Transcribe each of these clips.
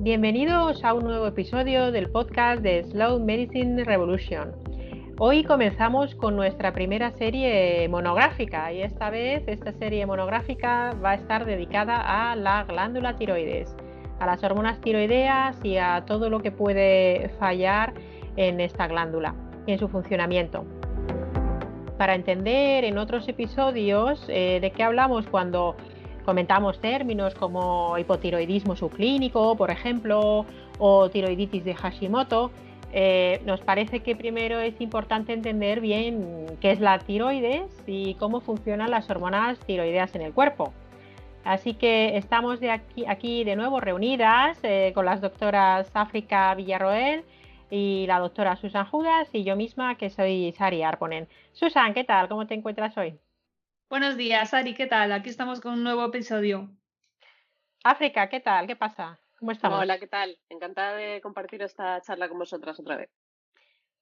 Bienvenidos a un nuevo episodio del podcast de Slow Medicine Revolution. Hoy comenzamos con nuestra primera serie monográfica y esta vez esta serie monográfica va a estar dedicada a la glándula tiroides, a las hormonas tiroideas y a todo lo que puede fallar en esta glándula y en su funcionamiento. Para entender en otros episodios de qué hablamos cuando comentamos términos como hipotiroidismo subclínico, por ejemplo, o tiroiditis de Hashimoto, nos parece que primero es importante entender bien qué es la tiroides y cómo funcionan las hormonas tiroideas en el cuerpo. Así que estamos aquí de nuevo reunidas con las doctoras África Villarroel y la doctora Susan Judas y yo misma, que soy Sari Arponen. Susan, ¿qué tal? ¿Cómo te encuentras hoy? Buenos días, Ari, ¿qué tal? Aquí estamos con un nuevo episodio. África, ¿qué tal? ¿Qué pasa? ¿Cómo estamos? Hola, ¿qué tal? Encantada de compartir esta charla con vosotras otra vez.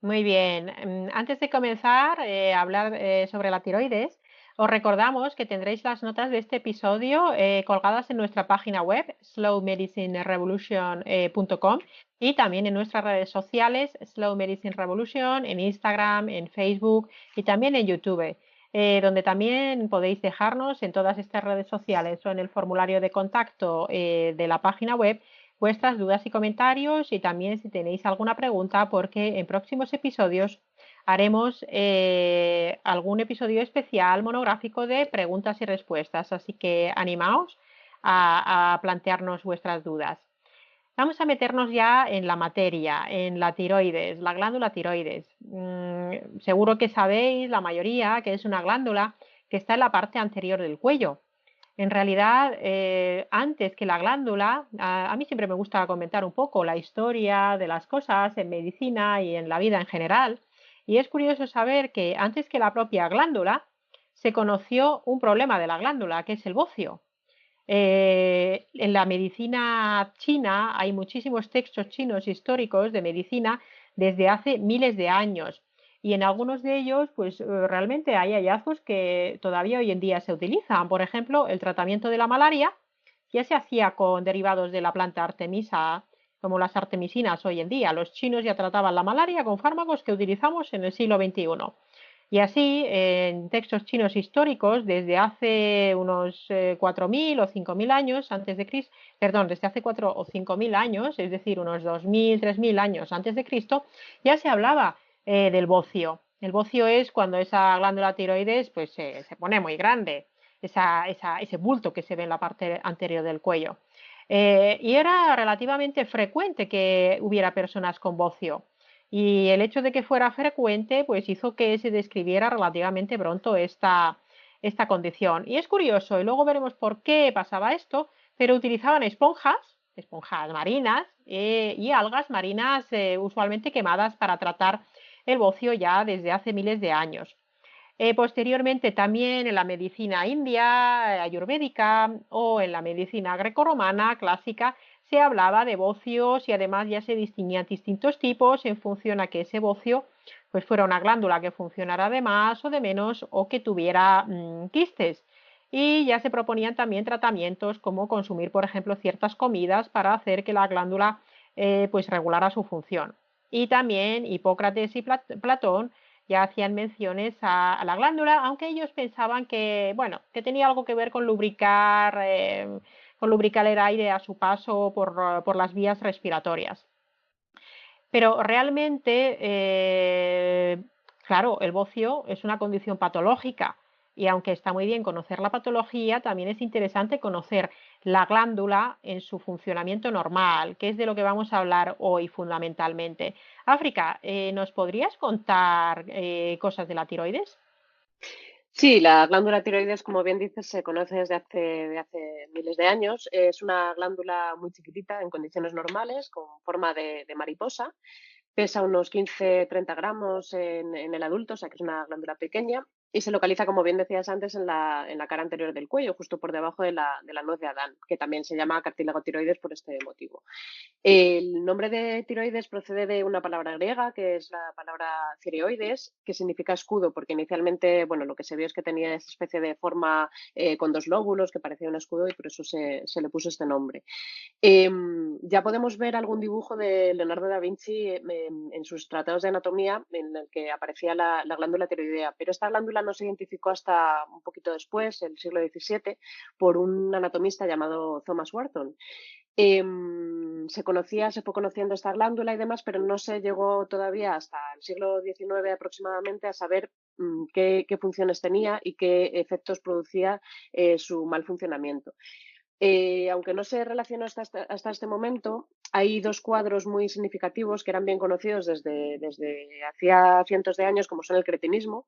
Muy bien. Antes de comenzar a hablar sobre la tiroides, os recordamos que tendréis las notas de este episodio colgadas en nuestra página web, slowmedicinerevolution.com, y también en nuestras redes sociales, Slow Medicine Revolution, en Instagram, en Facebook y también en YouTube, donde también podéis dejarnos en todas estas redes sociales o en el formulario de contacto de la página web vuestras dudas y comentarios y también si tenéis alguna pregunta, porque en próximos episodios haremos algún episodio especial monográfico de preguntas y respuestas, así que animaos a plantearnos vuestras dudas. Vamos a meternos ya en la materia, en la tiroides, la glándula tiroides. Seguro que sabéis, la mayoría, que es una glándula que está en la parte anterior del cuello. En realidad, antes que la glándula, a mí siempre me gusta comentar un poco la historia de las cosas en medicina y en la vida en general. Y es curioso saber que antes que la propia glándula, se conoció un problema de la glándula, que es el bocio. En la medicina china hay muchísimos textos chinos históricos de medicina desde hace miles de años y en algunos de ellos pues realmente hay hallazgos que todavía hoy en día se utilizan. Por ejemplo, el tratamiento de la malaria ya se hacía con derivados de la planta artemisa, como las artemisinas hoy en día. Los chinos ya trataban la malaria con fármacos que utilizamos en el siglo XXI. Y así, en textos chinos históricos, desde hace unos 4.000 o 5.000 años antes de Cristo, perdón, desde hace 4 o 5.000 años, es decir, unos 2.000, 3.000 años antes de Cristo, ya se hablaba del bocio. El bocio es cuando esa glándula tiroides pues, se pone muy grande, ese bulto que se ve en la parte anterior del cuello. Y era relativamente frecuente que hubiera personas con bocio. Y el hecho de que fuera frecuente, pues hizo que se describiera relativamente pronto esta condición. Y es curioso, y luego veremos por qué pasaba esto, pero utilizaban esponjas marinas y algas marinas usualmente quemadas para tratar el bocio ya desde hace miles de años. Posteriormente también en la medicina india, ayurvédica o en la medicina grecorromana clásica se hablaba de bocios y además ya se distinguían distintos tipos en función a que ese bocio pues fuera una glándula que funcionara de más o de menos o que tuviera quistes. Y ya se proponían también tratamientos como consumir, por ejemplo, ciertas comidas para hacer que la glándula pues regulara su función. Y también Hipócrates y Platón ya hacían menciones a la glándula, aunque ellos pensaban que, bueno, que tenía algo que ver con lubricar el aire a su paso por las vías respiratorias. Pero realmente, claro, el bocio es una condición patológica y aunque está muy bien conocer la patología, también es interesante conocer la glándula en su funcionamiento normal, que es de lo que vamos a hablar hoy fundamentalmente. África, ¿nos podrías contar cosas de la tiroides? Sí, la glándula tiroides, como bien dices, se conoce de hace miles de años. Es una glándula muy chiquitita en condiciones normales, con forma de mariposa. Pesa unos 15-30 gramos en el adulto, o sea que es una glándula pequeña. y se localiza, como bien decías antes, en la cara anterior del cuello, justo por debajo de la nuez de Adán, que también se llama cartílago tiroides por este motivo. El nombre de tiroides procede de una palabra griega, que es la palabra tireoides, que significa escudo, porque inicialmente, bueno, lo que se vio es que tenía esa especie de forma con dos lóbulos que parecía un escudo y por eso se le puso este nombre. Ya podemos ver algún dibujo de Leonardo da Vinci en sus tratados de anatomía en el que aparecía la glándula tiroidea, pero esta glándula no se identificó hasta un poquito después, el siglo XVII, por un anatomista llamado Thomas Wharton. Se fue conociendo esta glándula y demás, pero no se llegó todavía hasta el siglo XIX aproximadamente a saber qué funciones tenía y qué efectos producía su mal funcionamiento. Aunque no se relacionó hasta este momento, hay dos cuadros muy significativos que eran bien conocidos desde hacía cientos de años, como son el cretinismo,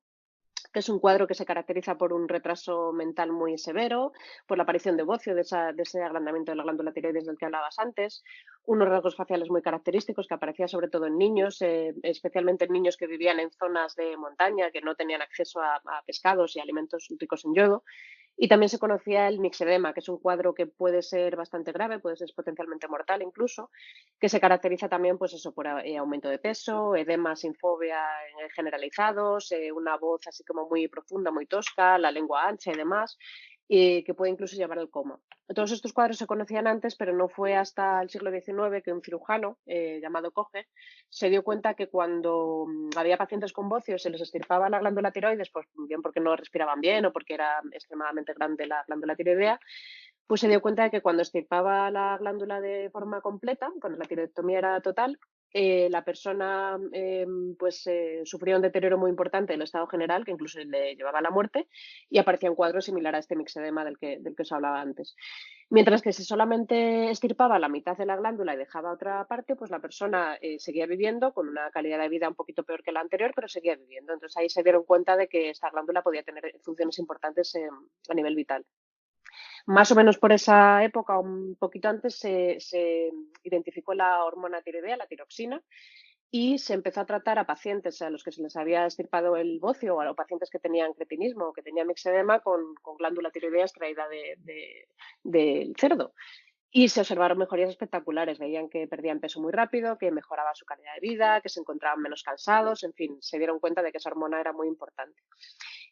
que es un cuadro que se caracteriza por un retraso mental muy severo, por la aparición de bocio, de ese agrandamiento de la glándula tiroides del que hablabas antes, unos rasgos faciales muy característicos que aparecían sobre todo en niños, especialmente en niños que vivían en zonas de montaña, que no tenían acceso a pescados y alimentos ricos en yodo. Y también se conocía el mixedema, que es un cuadro que puede ser bastante grave, puede ser potencialmente mortal incluso, que se caracteriza también pues eso, por aumento de peso, edema sin fobia generalizados, una voz así como muy profunda, muy tosca, la lengua ancha y demás, que puede incluso llevar al coma. Todos estos cuadros se conocían antes, pero no fue hasta el siglo XIX que un cirujano llamado Kocher se dio cuenta que cuando había pacientes con bocio se les extirpaba la glándula tiroides, pues bien porque no respiraban bien o porque era extremadamente grande la glándula tiroidea, pues se dio cuenta de que cuando extirpaba la glándula de forma completa, cuando la tiroidectomía era total, la persona sufría un deterioro muy importante del estado general, que incluso le llevaba a la muerte, y aparecía un cuadro similar a este mixedema del que os hablaba antes. Mientras que si solamente extirpaba la mitad de la glándula y dejaba otra parte, pues la persona seguía viviendo con una calidad de vida un poquito peor que la anterior, pero seguía viviendo. Entonces ahí se dieron cuenta de que esta glándula podía tener funciones importantes a nivel vital. Más o menos por esa época, un poquito antes, se identificó la hormona tiroidea, la tiroxina, y se empezó a tratar a pacientes a los que se les había extirpado el bocio o a los pacientes que tenían cretinismo o que tenían mixedema con glándula tiroidea extraída del cerdo. Y se observaron mejorías espectaculares. Veían que perdían peso muy rápido, que mejoraba su calidad de vida, que se encontraban menos cansados. En fin, se dieron cuenta de que esa hormona era muy importante.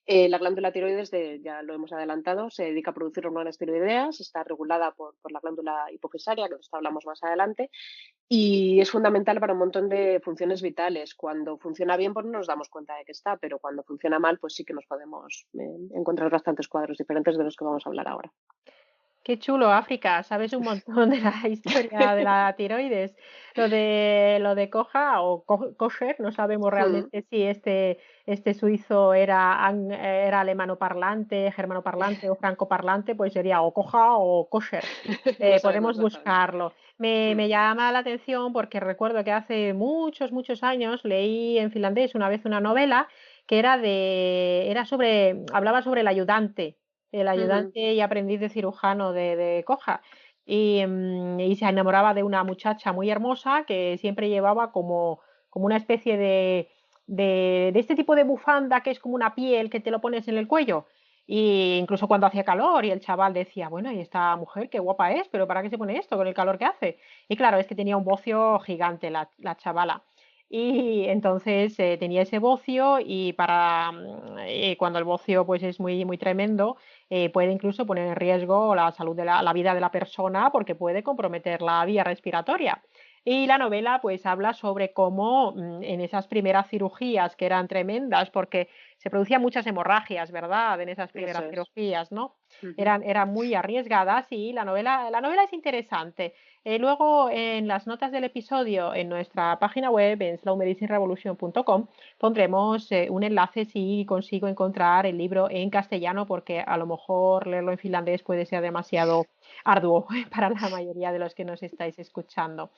La glándula tiroides, ya lo hemos adelantado, se dedica a producir hormonas tiroideas, está regulada por la glándula hipofisaria, que de esto hablamos más adelante, y es fundamental para un montón de funciones vitales. Cuando funciona bien, pues no nos damos cuenta de que está, pero cuando funciona mal, pues sí que nos podemos encontrar bastantes cuadros diferentes de los que vamos a hablar ahora. Qué chulo, África, sabes un montón de la historia de la tiroides. Lo de Koha o Kosher, no sabemos Mm. realmente si este suizo era alemanoparlante, germanoparlante o francoparlante, pues sería o Koha o Kosher. No sabemos Podemos exactamente. buscarlo. Me, Mm. me llama la atención porque recuerdo que hace muchos, muchos años leí en finlandés una vez una novela que hablaba sobre el Ujú. ayudante y aprendiz de cirujano de Koha. Y se enamoraba de una muchacha muy hermosa que siempre llevaba como una especie de este tipo de bufanda que es como una piel que te lo pones en el cuello. Y incluso cuando hacía calor y el chaval decía, bueno, y esta mujer qué guapa es, pero ¿para qué se pone esto con el calor que hace? Y claro, es que tenía un bocio gigante la chavala. Y entonces tenía ese bocio y cuando el bocio pues es muy, muy tremendo, puede incluso poner en riesgo la salud la vida de la persona porque puede comprometer la vía respiratoria. Y la novela pues habla sobre cómo en esas primeras cirugías que eran tremendas porque se producían muchas hemorragias, ¿verdad? En esas Eso primeras es. cirugías, ¿no? Ujú. Eran muy arriesgadas y la novela es interesante. Luego, en las notas del episodio, en nuestra página web, en slowmedicinerevolution.com, pondremos un enlace si consigo encontrar el libro en castellano, porque a lo mejor leerlo en finlandés puede ser demasiado arduo para la mayoría de los que nos estáis escuchando.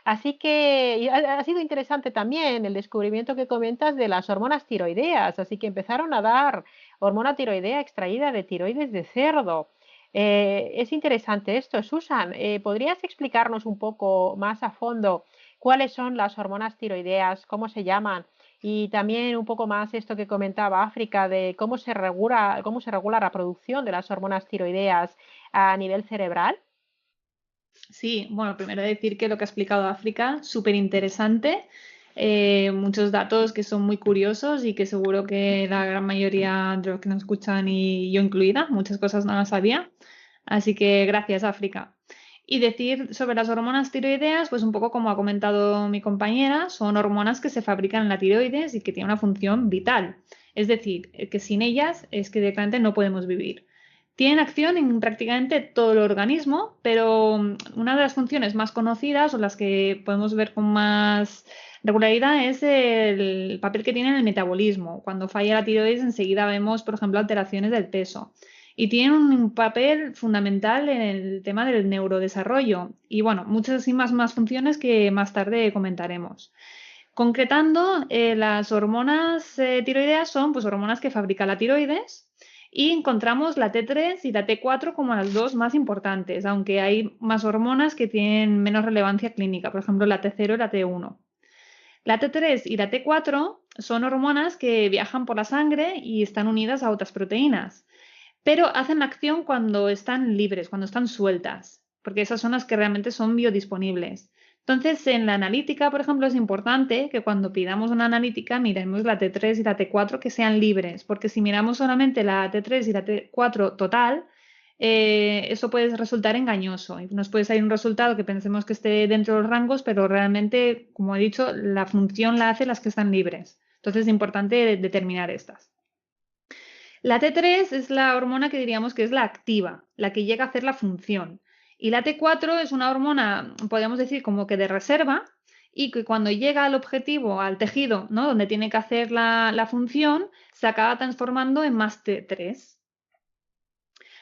Así que ha sido interesante también el descubrimiento que comentas de las hormonas tiroideas. Así que empezaron a dar hormona tiroidea extraída de tiroides de cerdo. Es interesante esto. Susan, ¿podrías explicarnos un poco más a fondo cuáles son las hormonas tiroideas, cómo se llaman y también un poco más esto que comentaba África de cómo se regula la producción de las hormonas tiroideas a nivel cerebral. Sí, bueno, primero decir que lo que ha explicado África, súper interesante, muchos datos que son muy curiosos y que seguro que la gran mayoría de los que nos escuchan y yo incluida, muchas cosas no las sabía. Así que gracias, África. Y decir sobre las hormonas tiroideas, pues un poco como ha comentado mi compañera, son hormonas que se fabrican en la tiroides y que tienen una función vital. Es decir, que sin ellas es que directamente no podemos vivir. Tienen acción en prácticamente todo el organismo, pero una de las funciones más conocidas o las que podemos ver con más regularidad es el papel que tiene en el metabolismo. Cuando falla la tiroides, enseguida vemos, por ejemplo, alteraciones del peso. Y tienen un papel fundamental en el tema del neurodesarrollo. Y bueno, muchas y más funciones que más tarde comentaremos. Concretando, las hormonas tiroideas son pues, hormonas que fabrica la tiroides y encontramos la T3 y la T4 como las dos más importantes, aunque hay más hormonas que tienen menos relevancia clínica, por ejemplo la T0 y la T1. La T3 y la T4 son hormonas que viajan por la sangre y están unidas a otras proteínas, pero hacen acción cuando están libres, cuando están sueltas, porque esas son las que realmente son biodisponibles. Entonces, en la analítica, por ejemplo, es importante que cuando pidamos una analítica miremos la T3 y la T4 que sean libres, porque si miramos solamente la T3 y la T4 total, eso puede resultar engañoso y nos puede salir un resultado que pensemos que esté dentro de los rangos, pero realmente, como he dicho, la función la hace las que están libres. Entonces, es importante determinar estas. La T3 es la hormona que diríamos que es la activa, la que llega a hacer la función. Y la T4 es una hormona, podríamos decir, como que de reserva y que cuando llega al objetivo, al tejido, ¿no? Donde tiene que hacer la función, se acaba transformando en más T3.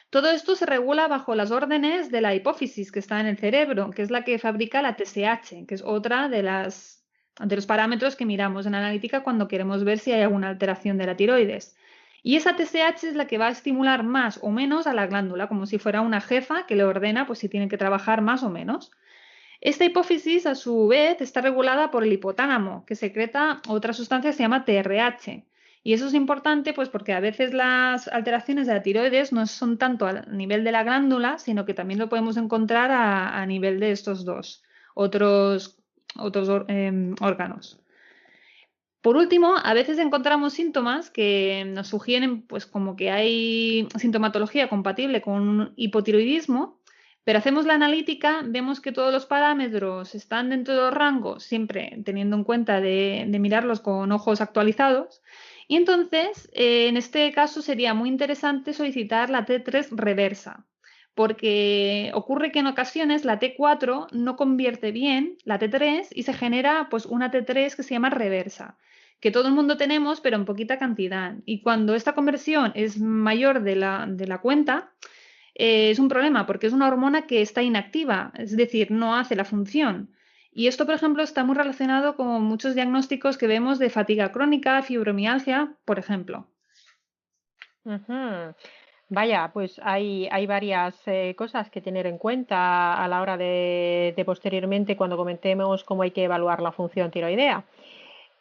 Todo esto se regula bajo las órdenes de la hipófisis que está en el cerebro, que es la que fabrica la TSH, que es otra de los parámetros que miramos en analítica cuando queremos ver si hay alguna alteración de la tiroides. Y esa TSH es la que va a estimular más o menos a la glándula, como si fuera una jefa que le ordena pues, si tiene que trabajar más o menos. Esta hipófisis, a su vez, está regulada por el hipotálamo, que secreta otra sustancia que se llama TRH. Y eso es importante pues, porque a veces las alteraciones de la tiroides no son tanto a nivel de la glándula, sino que también lo podemos encontrar a nivel de estos dos otros órganos. Por último, a veces encontramos síntomas que nos sugieren pues, como que hay sintomatología compatible con un hipotiroidismo, pero hacemos la analítica, vemos que todos los parámetros están dentro de los rangos, siempre teniendo en cuenta de mirarlos con ojos actualizados. Y entonces, en este caso sería muy interesante solicitar la T3 reversa, porque ocurre que en ocasiones la T4 no convierte bien la T3 y se genera pues, una T3 que se llama reversa, que todo el mundo tenemos, pero en poquita cantidad. Y cuando esta conversión es mayor de la cuenta, es un problema porque es una hormona que está inactiva, es decir, no hace la función. Y esto, por ejemplo, está muy relacionado con muchos diagnósticos que vemos de fatiga crónica, fibromialgia, por ejemplo. Ujú. Vaya, pues hay varias cosas que tener en cuenta a la hora de posteriormente cuando comentemos cómo hay que evaluar la función tiroidea.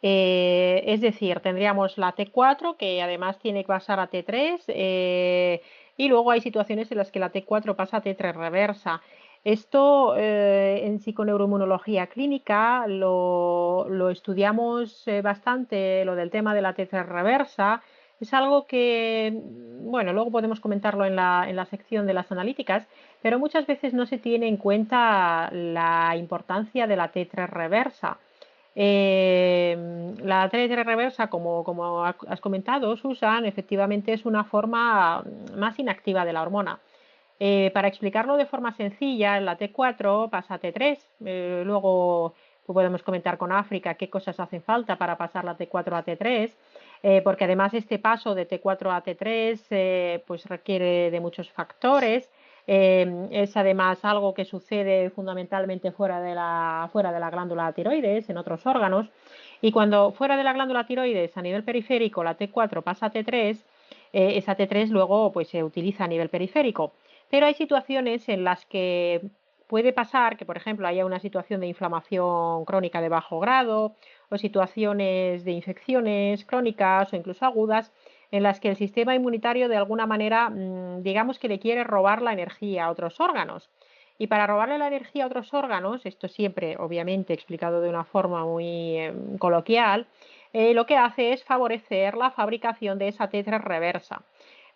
Es decir, tendríamos la T4 que además tiene que pasar a T3 y luego hay situaciones en las que la T4 pasa a T3 reversa. Esto en psiconeuroinmunología clínica lo estudiamos bastante, lo del tema de la T3 reversa. Es algo que, bueno, luego podemos comentarlo en la sección de las analíticas, pero muchas veces no se tiene en cuenta la importancia de la T3 reversa. La T3 reversa, como has comentado, Susan, efectivamente es una forma más inactiva de la hormona. Para explicarlo de forma sencilla, la T4 pasa a T3, luego podemos comentar con África qué cosas hacen falta para pasar la T4 a T3, porque además este paso de T4 a T3 pues requiere de muchos factores. Es además algo que sucede fundamentalmente fuera de la glándula tiroides, en otros órganos. Y cuando fuera de la glándula tiroides, a nivel periférico, la T4 pasa a T3, esa T3 luego pues, se utiliza a nivel periférico. Pero hay situaciones en las que puede pasar que, por ejemplo, haya una situación de inflamación crónica de bajo grado o situaciones de infecciones crónicas o incluso agudas en las que el sistema inmunitario de alguna manera, digamos que le quiere robar la energía a otros órganos. Y para robarle la energía a otros órganos, esto siempre obviamente explicado de una forma muy coloquial, lo que hace es favorecer la fabricación de esa T3 reversa.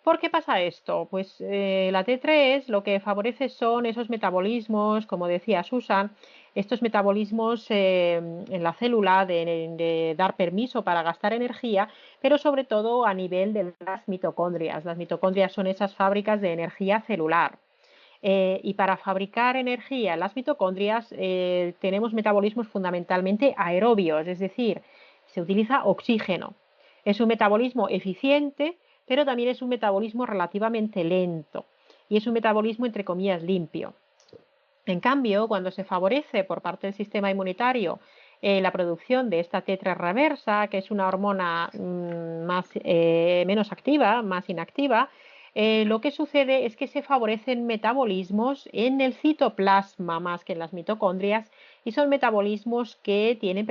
¿Por qué pasa esto? Pues la T3 lo que favorece son esos metabolismos, como decía Susan, estos metabolismos en la célula de dar permiso para gastar energía, pero sobre todo a nivel de las mitocondrias. Las mitocondrias son esas fábricas de energía celular. Y para fabricar energía en las mitocondrias tenemos metabolismos fundamentalmente aerobios, es decir, se utiliza oxígeno. Es un metabolismo eficiente, pero también es un metabolismo relativamente lento y es un metabolismo entre comillas limpio. En cambio, cuando se favorece por parte del sistema inmunitario la producción de esta T3 reversa, que es una hormona menos activa, más inactiva, lo que sucede es que se favorecen metabolismos en el citoplasma más que en las mitocondrias y son metabolismos que tienen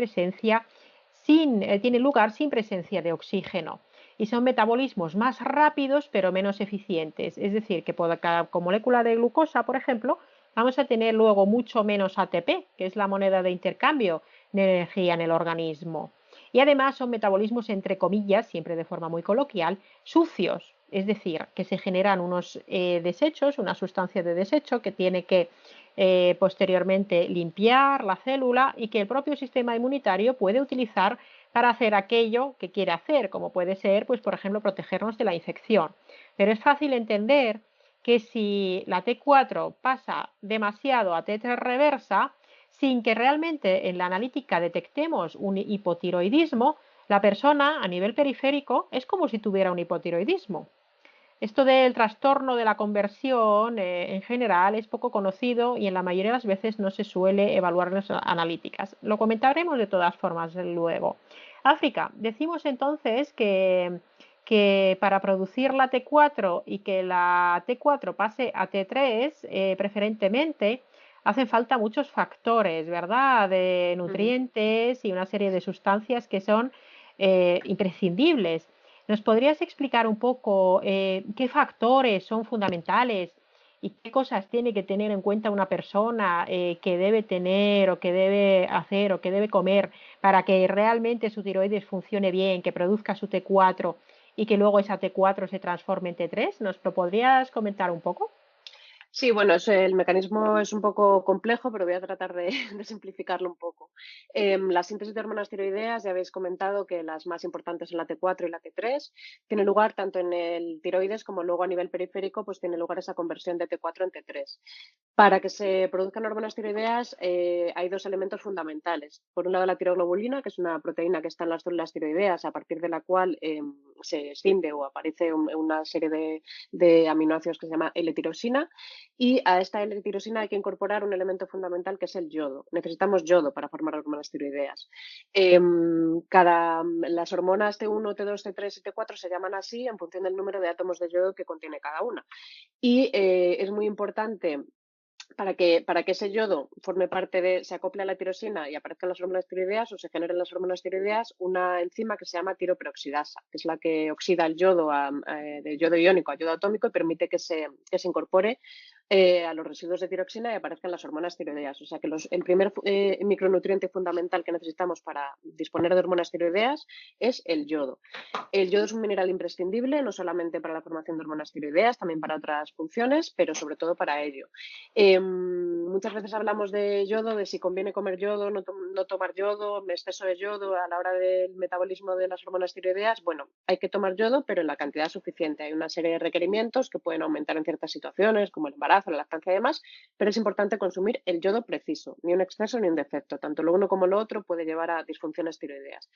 tienen lugar sin presencia de oxígeno y son metabolismos más rápidos pero menos eficientes. Es decir, que por cada molécula de glucosa, por ejemplo, vamos a tener luego mucho menos ATP, que es la moneda de intercambio de energía en el organismo. Y además son metabolismos, entre comillas, siempre de forma muy coloquial, sucios, es decir, que se generan unos desechos, una sustancia de desecho que tiene que posteriormente limpiar la célula y que el propio sistema inmunitario puede utilizar para hacer aquello que quiere hacer, como puede ser, pues, por ejemplo, protegernos de la infección. Pero es fácil entender que si la T4 pasa demasiado a T3 reversa, sin que realmente en la analítica detectemos un hipotiroidismo, la persona a nivel periférico es como si tuviera un hipotiroidismo. Esto del trastorno de la conversión en general es poco conocido y en la mayoría de las veces no se suele evaluar en las analíticas. Lo comentaremos de todas formas luego. África, decimos entonces que para producir la T4 y que la T4 pase a T3 preferentemente, hacen falta muchos factores, ¿verdad? De nutrientes y una serie de sustancias que son imprescindibles. ¿Nos podrías explicar un poco qué factores son fundamentales y qué cosas tiene que tener en cuenta una persona que debe tener o que debe hacer o que debe comer para que realmente su tiroides funcione bien, que produzca su T4 y que luego esa T4 se transforme en T3? ¿Nos lo podrías comentar un poco? Sí, bueno, el mecanismo es un poco complejo, pero voy a tratar de, de simplificarlo un poco. La síntesis de hormonas tiroideas, ya habéis comentado que las más importantes son la T4 y la T3. Tiene lugar tanto en el tiroides como luego a nivel periférico, pues tiene lugar esa conversión de T4 en T3. Para que se produzcan hormonas tiroideas hay dos elementos fundamentales. Por un lado, la tiroglobulina, que es una proteína que está en las células tiroideas, a partir de la cual se escinde o aparece una serie de aminoácidos que se llama L-tirosina. Y a esta L-tirosina hay que incorporar un elemento fundamental que es el yodo. Necesitamos yodo para formar hormonas tiroideas. Las hormonas T1, T2, T3 y T4 se llaman así en función del número de átomos de yodo que contiene cada una. Y es muy importante para que ese yodo forme parte se acople a la tirosina y aparezcan las hormonas tiroideas o se generen las hormonas tiroideas, una enzima que se llama tiroperoxidasa, que es la que oxida el yodo de yodo iónico a yodo atómico y permite que se incorpore a los residuos de tiroxina y aparezcan las hormonas tiroideas. O sea que el primer micronutriente fundamental que necesitamos para disponer de hormonas tiroideas es el yodo. El yodo es un mineral imprescindible, no solamente para la formación de hormonas tiroideas, también para otras funciones, pero sobre todo para ello. Muchas veces hablamos de yodo, de si conviene comer yodo, no tomar yodo, exceso de yodo a la hora del metabolismo de las hormonas tiroideas. Bueno, hay que tomar yodo, pero en la cantidad suficiente. Hay una serie de requerimientos que pueden aumentar en ciertas situaciones, como el embarazo, la lactancia y demás, pero es importante consumir el yodo preciso, ni un exceso ni un defecto. Tanto lo uno como lo otro puede llevar a disfunciones tiroideas.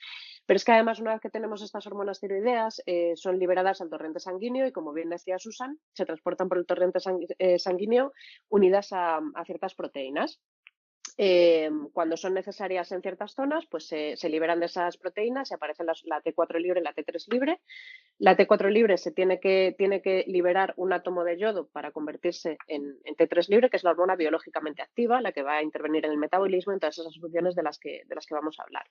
Pero es que además, una vez que tenemos estas hormonas tiroideas, son liberadas al torrente sanguíneo y, como bien decía Susan, se transportan por el torrente sanguíneo unidas a ciertas proteínas. Cuando son necesarias en ciertas zonas, pues se liberan de esas proteínas y aparece la T4 libre y la T3 libre. La T4 libre tiene que liberar un átomo de yodo para convertirse en T3 libre, que es la hormona biológicamente activa, la que va a intervenir en el metabolismo, en todas esas funciones de las que vamos a hablar.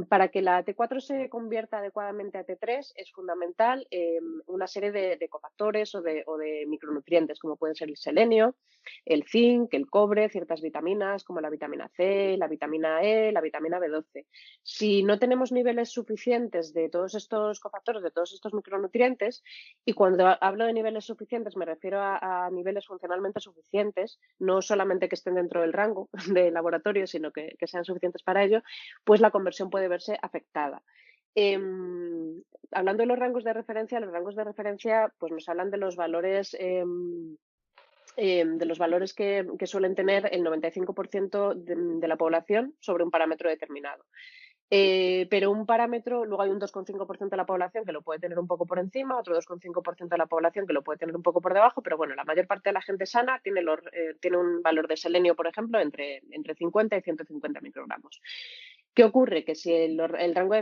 Para que la T4 se convierta adecuadamente a T3 es fundamental una serie de cofactores o de micronutrientes, como pueden ser el selenio, el zinc, el cobre, ciertas vitaminas como la vitamina C, la vitamina E, la vitamina B12. Si no tenemos niveles suficientes de todos estos cofactores, de todos estos micronutrientes, y cuando hablo de niveles suficientes me refiero a niveles funcionalmente suficientes, no solamente que estén dentro del rango de laboratorio, sino que sean suficientes para ello, pues la conversión puede verse afectada. Hablando de los rangos de referencia pues nos hablan de los valores que suelen tener el 95% de la población sobre un parámetro determinado. Pero un parámetro, luego hay un 2,5% de la población que lo puede tener un poco por encima, otro 2,5% de la población que lo puede tener un poco por debajo, pero bueno, la mayor parte de la gente sana tiene un valor de selenio, por ejemplo, entre 50 y 150 microgramos. ¿Qué ocurre? Que si el rango de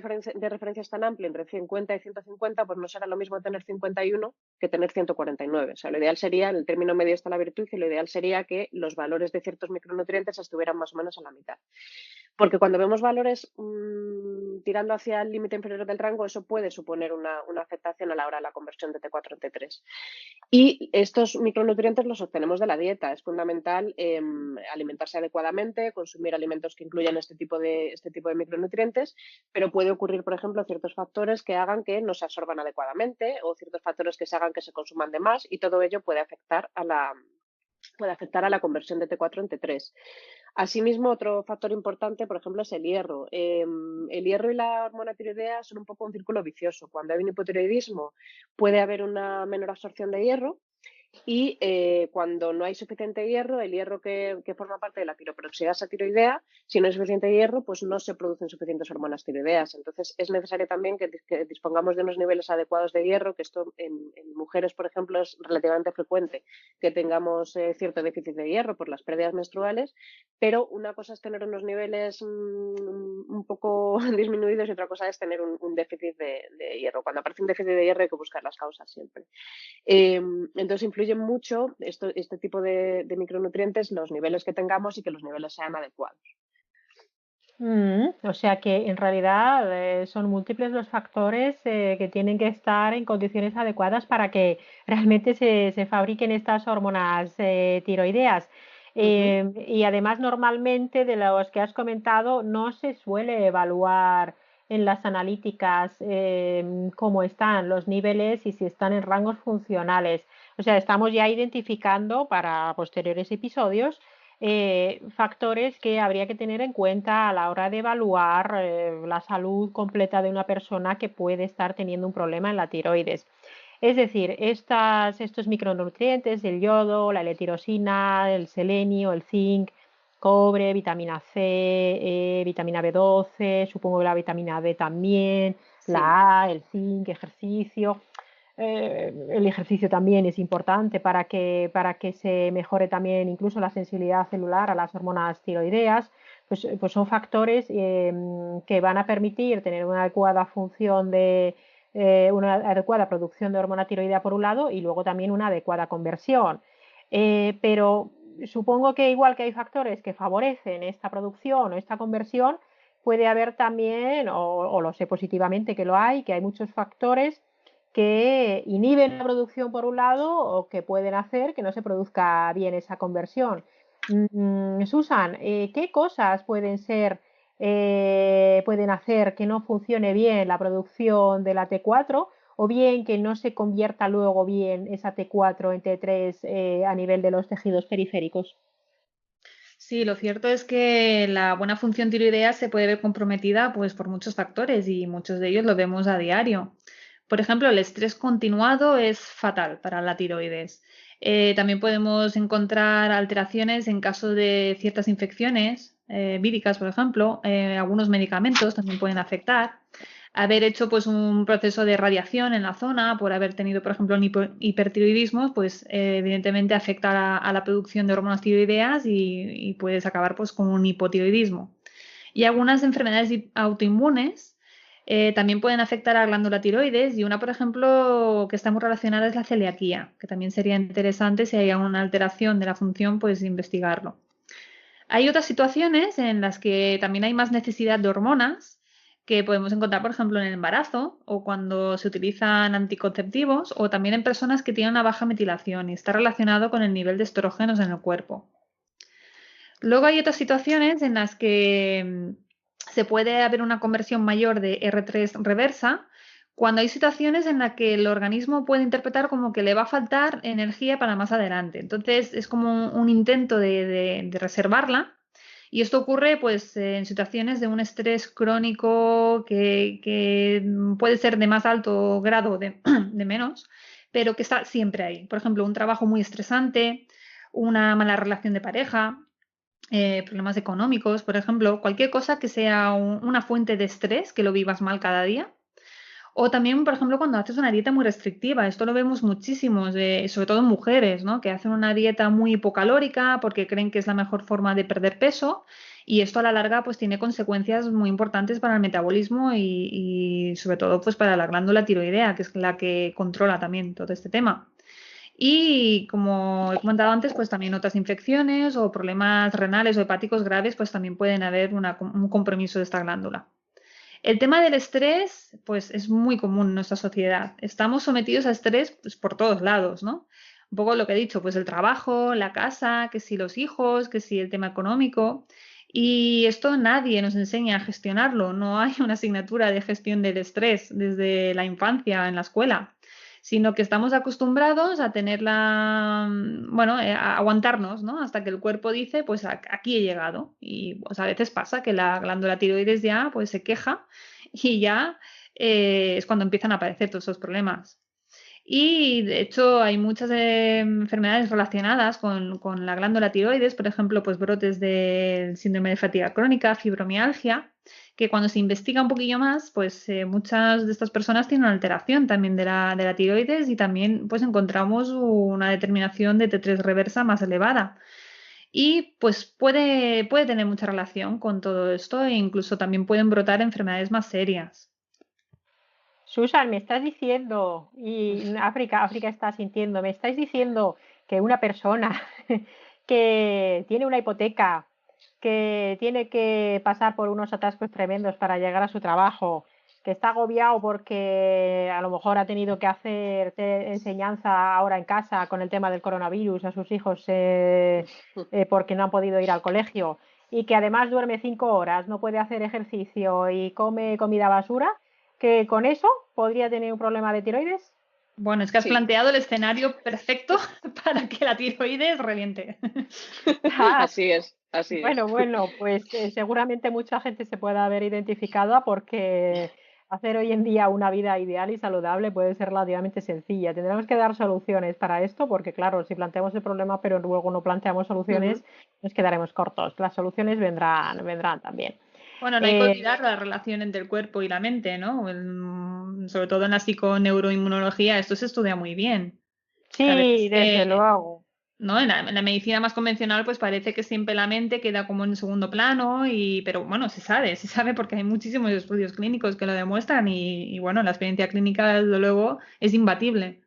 referencia es tan amplio, entre 50 y 150, pues no será lo mismo tener 51 que tener 149. O sea, lo ideal sería, en el término medio está la virtud, y lo ideal sería que los valores de ciertos micronutrientes estuvieran más o menos a la mitad. Porque cuando vemos valores tirando hacia el límite inferior del rango, eso puede suponer una afectación a la hora de la conversión de T4 en T3. Y estos micronutrientes los obtenemos de la dieta. Es fundamental alimentarse adecuadamente, consumir alimentos que incluyan este tipo de micronutrientes, pero puede ocurrir, por ejemplo, ciertos factores que hagan que no se absorban adecuadamente o ciertos factores que se hagan que se consuman de más, y todo ello puede afectar a la conversión de T4 en T3. Asimismo, otro factor importante, por ejemplo, es el hierro. El hierro y la hormona tiroidea son un poco un círculo vicioso. Cuando hay un hipotiroidismo puede haber una menor absorción de hierro, y cuando no hay suficiente hierro, el hierro que forma parte de la tiroperoxidasa tiroidea, si no hay suficiente hierro, pues no se producen suficientes hormonas tiroideas. Entonces es necesario también que dispongamos de unos niveles adecuados de hierro, que esto en mujeres, por ejemplo, es relativamente frecuente que tengamos cierto déficit de hierro por las pérdidas menstruales, pero una cosa es tener unos niveles un poco disminuidos y otra cosa es tener un déficit de hierro. Cuando aparece un déficit de hierro hay que buscar las causas siempre. Entonces influyen mucho este tipo de micronutrientes, los niveles que tengamos y que los niveles sean adecuados. O sea que en realidad son múltiples los factores que tienen que estar en condiciones adecuadas para que realmente se fabriquen estas hormonas tiroideas. Y además normalmente de los que has comentado no se suele evaluar en las analíticas cómo están los niveles y si están en rangos funcionales. O sea, estamos ya identificando para posteriores episodios factores que habría que tener en cuenta a la hora de evaluar la salud completa de una persona que puede estar teniendo un problema en la tiroides. Es decir, estos micronutrientes, el yodo, la L-tirosina, el selenio, el zinc, cobre, vitamina C, vitamina B12, supongo que la vitamina D también, Sí. la A, el zinc, ejercicio. El ejercicio también es importante para que se mejore también incluso la sensibilidad celular a las hormonas tiroideas. Pues son factores que van a permitir tener una adecuada función una adecuada producción de hormona tiroidea por un lado y luego también una adecuada conversión. Pero supongo que igual que hay factores que favorecen esta producción o esta conversión, puede haber también, o lo sé positivamente que lo hay, que hay muchos factores que inhiben la producción por un lado o que pueden hacer que no se produzca bien esa conversión. Susan, ¿qué cosas pueden hacer que no funcione bien la producción de la T4 o bien que no se convierta luego bien esa T4 en T3 a nivel de los tejidos periféricos? Sí, lo cierto es que la buena función tiroidea se puede ver comprometida pues, por muchos factores y muchos de ellos lo vemos a diario. Por ejemplo, el estrés continuado es fatal para la tiroides. También podemos encontrar alteraciones en caso de ciertas infecciones víricas, por ejemplo. Algunos medicamentos también pueden afectar. haber hecho pues un proceso de radiación en la zona, por haber tenido, por ejemplo, un hipertiroidismo, pues evidentemente afecta a la producción de hormonas tiroideas y puedes acabar pues con un hipotiroidismo. Y algunas enfermedades autoinmunes también pueden afectar a la glándula tiroides y una, por ejemplo, que está muy relacionada es la celiaquía, que también sería interesante si hay alguna alteración de la función, pues investigarlo. Hay otras situaciones en las que también hay más necesidad de hormonas que podemos encontrar, por ejemplo, en el embarazo o cuando se utilizan anticonceptivos o también en personas que tienen una baja metilación y está relacionado con el nivel de estrógenos en el cuerpo. Luego hay otras situaciones en las que se puede haber una conversión mayor de R3 reversa cuando hay situaciones en las que el organismo puede interpretar como que le va a faltar energía para más adelante. Entonces es como un intento de reservarla y esto ocurre pues en situaciones de un estrés crónico que puede ser de más alto grado de menos, pero que está siempre ahí. Por ejemplo, un trabajo muy estresante, una mala relación de pareja, problemas económicos, por ejemplo, cualquier cosa que sea una fuente de estrés, que lo vivas mal cada día. O también, por ejemplo, cuando haces una dieta muy restrictiva, esto lo vemos muchísimo, sobre todo en mujeres, ¿no? Que hacen una dieta muy hipocalórica porque creen que es la mejor forma de perder peso y esto a la larga pues tiene consecuencias muy importantes para el metabolismo y sobre todo pues para la glándula tiroidea, que es la que controla también todo este tema. Y como he comentado antes, pues también otras infecciones o problemas renales o hepáticos graves, pues también pueden haber un compromiso de esta glándula. El tema del estrés, pues es muy común en nuestra sociedad. Estamos sometidos a estrés pues, por todos lados, ¿no? Un poco lo que he dicho, pues el trabajo, la casa, que si los hijos, que si el tema económico. Y esto nadie nos enseña a gestionarlo. No hay una asignatura de gestión del estrés desde la infancia en la escuela, sino que estamos acostumbrados a tenerla, bueno, a aguantarnos, ¿no? Hasta que el cuerpo dice, pues aquí he llegado. Y pues, a veces pasa que la glándula tiroides ya pues se queja y ya es cuando empiezan a aparecer todos esos problemas. Y de hecho hay muchas enfermedades relacionadas con la glándula tiroides, por ejemplo, pues brotes del síndrome de fatiga crónica, fibromialgia, que cuando se investiga un poquillo más, pues muchas de estas personas tienen una alteración también de la tiroides y también pues encontramos una determinación de T3 reversa más elevada. Y pues puede tener mucha relación con todo esto e incluso también pueden brotar enfermedades más serias. Susan, me estás diciendo, y África está sintiendo, me estáis diciendo que una persona que tiene una hipoteca, que tiene que pasar por unos atascos tremendos para llegar a su trabajo, que está agobiado porque a lo mejor ha tenido que hacer enseñanza ahora en casa con el tema del coronavirus a sus hijos porque no han podido ir al colegio y que además duerme 5 horas, no puede hacer ejercicio y come comida basura, que con eso podría tener un problema de tiroides. Bueno, es que has Sí. planteado el escenario perfecto para que la tiroides reviente. Así es, así es. Bueno, pues seguramente mucha gente se pueda haber identificado porque hacer hoy en día una vida ideal y saludable puede ser relativamente sencilla. Tendremos que dar soluciones para esto porque, claro, si planteamos el problema pero luego no planteamos soluciones, nos quedaremos cortos. Las soluciones vendrán también. Bueno, no hay que olvidar la relación entre el cuerpo y la mente, ¿no? Sobre todo en la psiconeuroinmunología, esto se estudia muy bien. A Sí, veces, desde luego. ¿no? En la medicina más convencional, pues parece que siempre la mente queda como en segundo plano, pero bueno, se sabe porque hay muchísimos estudios clínicos que lo demuestran y bueno, la experiencia clínica, desde luego, es imbatible.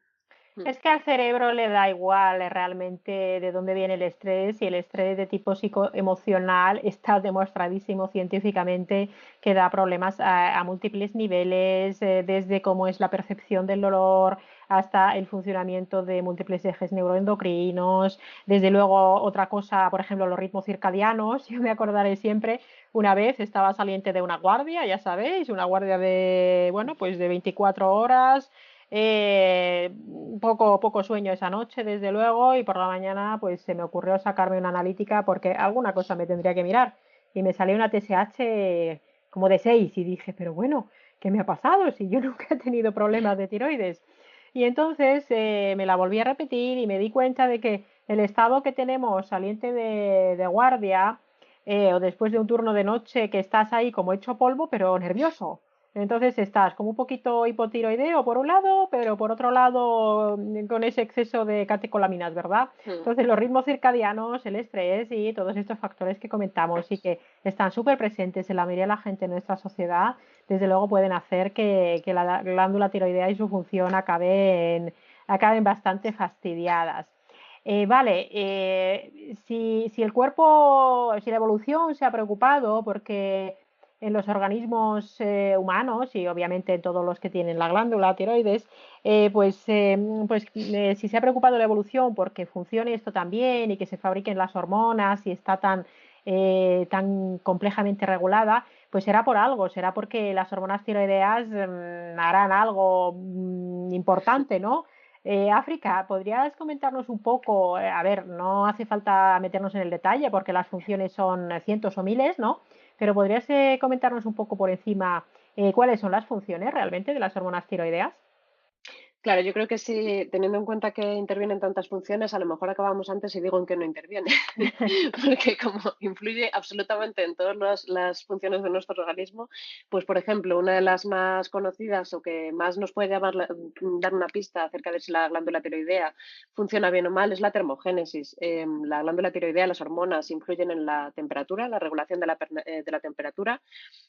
Es que al cerebro le da igual realmente de dónde viene el estrés y el estrés de tipo psicoemocional está demostradísimo científicamente que da problemas a múltiples niveles, desde cómo es la percepción del dolor hasta el funcionamiento de múltiples ejes neuroendocrinos. Desde luego, otra cosa, por ejemplo, los ritmos circadianos. Yo me acordaré siempre, una vez estaba saliente de una guardia, ya sabéis, una guardia de, bueno, pues de 24 horas. Poco sueño esa noche, desde luego, y por la mañana pues se me ocurrió sacarme una analítica porque alguna cosa me tendría que mirar y me salió una TSH como de 6 y dije, pero bueno, ¿qué me ha pasado? Si yo nunca he tenido problemas de tiroides. Y entonces me la volví a repetir y me di cuenta de que el estado que tenemos saliente de guardia o después de un turno de noche que estás ahí como hecho polvo, pero nervioso. Entonces estás como un poquito hipotiroideo por un lado, pero por otro lado con ese exceso de catecolaminas, ¿verdad? Mm. Entonces los ritmos circadianos, el estrés y todos estos factores que comentamos y que están súper presentes en la mayoría de la gente en nuestra sociedad, desde luego pueden hacer que la glándula tiroidea y su función acaben bastante fastidiadas. Vale, si el cuerpo, si la evolución se ha preocupado porque en los organismos humanos y obviamente en todos los que tienen la glándula tiroides, si se ha preocupado la evolución porque funcione esto tan bien y que se fabriquen las hormonas y está tan complejamente regulada, pues será por algo, será porque las hormonas tiroideas harán algo importante, ¿no? África, ¿podrías comentarnos un poco? A ver, no hace falta meternos en el detalle porque las funciones son cientos o miles, ¿no? Pero ¿podrías comentarnos un poco por encima cuáles son las funciones realmente de las hormonas tiroideas? Claro, yo creo que sí, teniendo en cuenta que intervienen tantas funciones, a lo mejor acabamos antes y digo en qué no interviene, porque como influye absolutamente en todas las funciones de nuestro organismo, pues por ejemplo, una de las más conocidas o que más nos puede dar una pista acerca de si la glándula tiroidea funciona bien o mal es la termogénesis. La glándula tiroidea, las hormonas influyen en la temperatura, la regulación de la temperatura,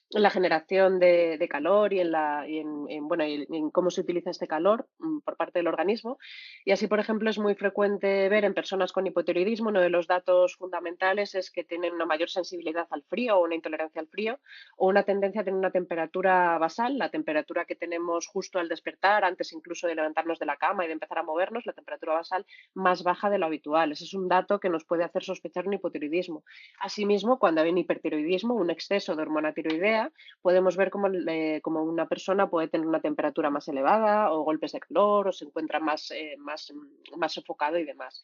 en la generación de calor y en cómo se utiliza este calor por parte del organismo. Y así, por ejemplo, es muy frecuente ver en personas con hipotiroidismo, uno de los datos fundamentales es que tienen una mayor sensibilidad al frío o una intolerancia al frío o una tendencia a tener una temperatura basal, la temperatura que tenemos justo al despertar, antes incluso de levantarnos de la cama y de empezar a movernos, la temperatura basal más baja de lo habitual. Ese es un dato que nos puede hacer sospechar un hipotiroidismo. Asimismo, cuando hay un hipertiroidismo, un exceso de hormona tiroidea, podemos ver cómo una persona puede tener una temperatura más elevada o golpes de calor o se encuentra más sofocado y demás.